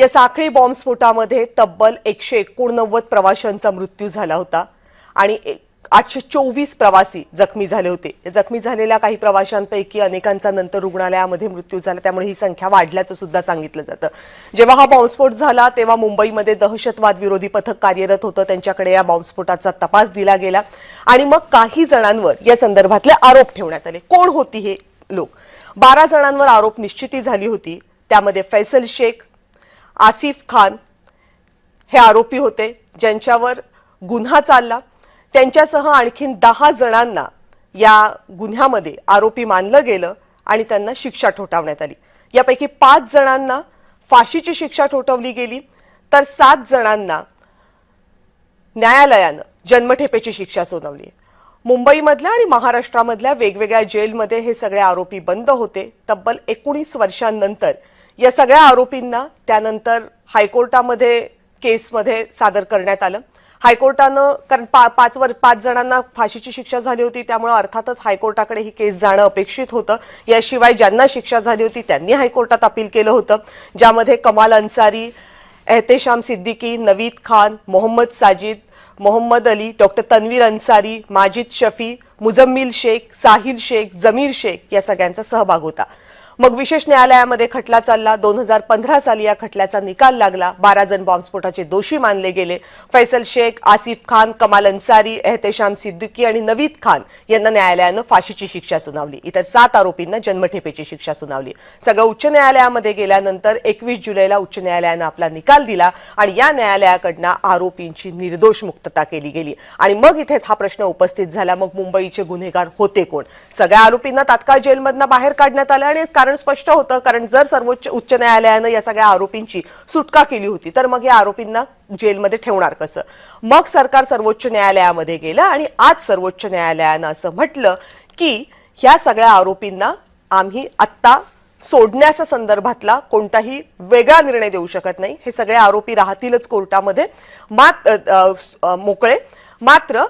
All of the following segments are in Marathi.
या साखळी बॉम्बस्फोटामध्ये तब्बल 189 प्रवाशांचा मृत्यू झाला होता आणि 824 प्रवासी जखमी झाले होते। जखमी झालेल्या काही प्रवाशांपैकी अनेकांचा नंतर रुग्णालयामध्ये मृत्यू झाला, त्यामुळे ही संख्या वाढल्याचं सुद्धा सांगितलं जातं। जेव्हा हा बॉम्बस्फोट झाला तेव्हा मुंबईमध्ये दहशतवाद विरोधी पथक कार्यरत होतं, त्यांच्याकडे या बॉम्बस्फोटाचा तपास दिला गेला आणि मग काही जणांवर या संदर्भातले आरोप ठेवण्यात आले। कोण होती हे लोक? 12 जणांवर आरोप निश्चिती झाली होती, त्यामध्ये फैसल शेख, आसिफ खान हे आरोपी होते ज्यांच्यावर गुन्हा चालला। त्यांच्यासह आणखीन 10 जणांना या गुन्ह्यामध्ये आरोपी मानलं गेलं आणि त्यांना शिक्षा ठोठावण्यात आली। यापैकी 5 जणांना फाशीची शिक्षा ठोठावली गेली, तर 7 जणांना न्यायालयानं जन्मठेपेची शिक्षा सुनावली। मुंबईमधल्या आणि महाराष्ट्रामधल्या वेगवेगळ्या जेलमध्ये हे सगळे आरोपी बंद होते। तब्बल 19 वर्षांनंतर या सगळ्या आरोपींना त्यानंतर हायकोर्टामध्ये केसमध्ये सादर करण्यात आलं। हायकोर्टानं कारण 5 जणांना फाशीची शिक्षा झाली होती, त्यामुळे अर्थातच हायकोर्टाकडे ही केस जाणं अपेक्षित होतं। याशिवाय ज्यांना शिक्षा झाली होती त्यांनी हायकोर्टात अपील केलं होतं, ज्यामध्ये कमाल अन्सारी, एहतेशाम सिद्दीकी, नवीद खान, मोहम्मद साजिद, मोहम्मद अली, डॉक्टर तन्वीर अन्सारी, माजिद शफी, मुजम्मिल शेख, साहिल शेख, जमीर शेख या सगळ्यांचा सहभाग होता। मग विशेष न्यायालयामध्ये खटला चालला। 2015 साली या खटल्याचा निकाल लागला। 12 जण बॉम्बस्फोटाचे दोषी मानले गेले। फैसल शेख, आसिफ खान, कमाल अन्सारी, एहतेशाम सिद्दीकी आणि नवीद खान यांना न्यायालयानं फाशीची शिक्षा सुनावली। इतर 7 आरोपींना जन्मठेपेची शिक्षा सुनावली। सगळं उच्च न्यायालयामध्ये गेल्यानंतर 21 जुलैला उच्च न्यायालयानं आपला निकाल दिला आणि या न्यायालयाकडनं आरोपींची निर्दोष मुक्तता केली गेली। आणि मग इथेच हा प्रश्न उपस्थित झाला, मग मुंबईचे गुन्हेगार होते कोण? सगळ्या आरोपींना तात्काळ जेलमधनं बाहेर काढण्यात आलं आणि कारण स्पष्ट होतं, कारण जर सर्वोच्च उच्च न्यायालयानं या सगळ्या आरोपींची सुटका केली होती तर मग या आरोपींना जेलमध्ये ठेवणार कसं? मग सरकार सर्वोच्च न्यायालयामध्ये गेलं आणि आज सर्वोच्च न्यायालयानं असं म्हटलं की ह्या सगळ्या आरोपींना आम्ही आत्ता सोडण्याच्या संदर्भातला कोणताही वेगळा निर्णय देऊ शकत नाही। हे सगळे आरोपी राहतीलच कोर्टामध्ये मोकळे। मात्र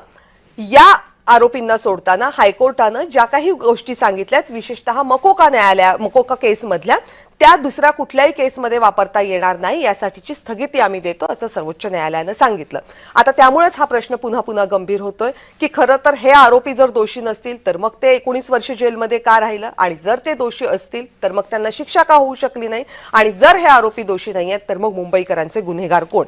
या आरोपींना सोडताना हायकोर्टानं ज्या काही गोष्टी सांगितल्यात, विशेषतः मकोका केसमधल्या, त्या दुसऱ्या कुठल्याही केसमध्ये वापरता येणार नाही, यासाठीची स्थगिती आम्ही देतो असं सर्वोच्च न्यायालयानं सांगितलं। आता त्यामुळेच हा प्रश्न पुन्हा पुन्हा गंभीर होतोय की खरं तर हे आरोपी जर दोषी नसतील तर मग ते 19 वर्ष जेलमध्ये का राहिलं, आणि जर ते दोषी असतील तर मग त्यांना शिक्षा का होऊ शकली नाही, आणि जर हे आरोपी दोषी नाही आहेत तर मग मुंबईकरांचे गुन्हेगार कोण?